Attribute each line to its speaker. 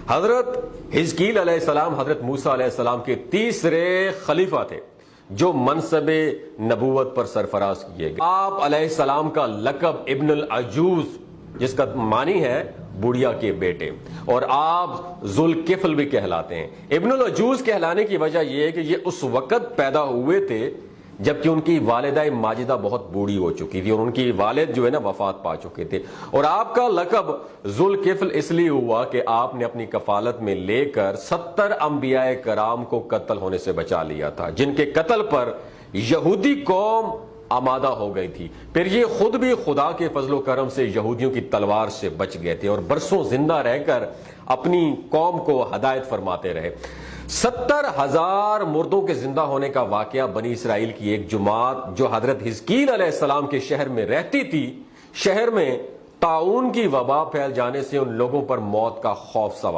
Speaker 1: हजरत हिजकील अलैहिस्सलाम हजरत मूसा अलैहिस्सलाम के तीसरे खलीफा थे जो मनसबे नबूवत पर सरफराज किए गए। आप अलैहिस्सलाम का लकब इब्नुल अजूज, जिसका मानी है बुढ़िया के बेटे, और आप जुल्किफ्ल भी कहलाते हैं। इब्नुल अजूज कहलाने की वजह यह है कि ये उस वक्त पैदा हुए थे जबकि उनकी वालिदा माजिदा बहुत बूढ़ी हो चुकी थी और उनकी वालिद जो है ना वफात पा चुके थे। और आपका लकब जुल्किफ्ल इसलिए हुआ कि आपने अपनी कफालत में लेकर 70 अंबियाए कराम को कत्ल होने से बचा लिया था, जिनके कत्ल पर यहूदी कौम आमादा हो गई थी। फिर ये खुद भी खुदा के फजलो करम से यहूदियों की तलवार से बच गए थे और बरसों जिंदा रहकर अपनी कौम को हदायत फरमाते रहे। 70,000 मुर्दों के जिंदा होने का वाकया बनी इसराइल की एक जुमात जो हजरत हिजकील अलैहिस्सलाम के शहर में रहती थी, शहर में ताउन की वबा फैल जाने से उन लोगों पर मौत का खौफ सवार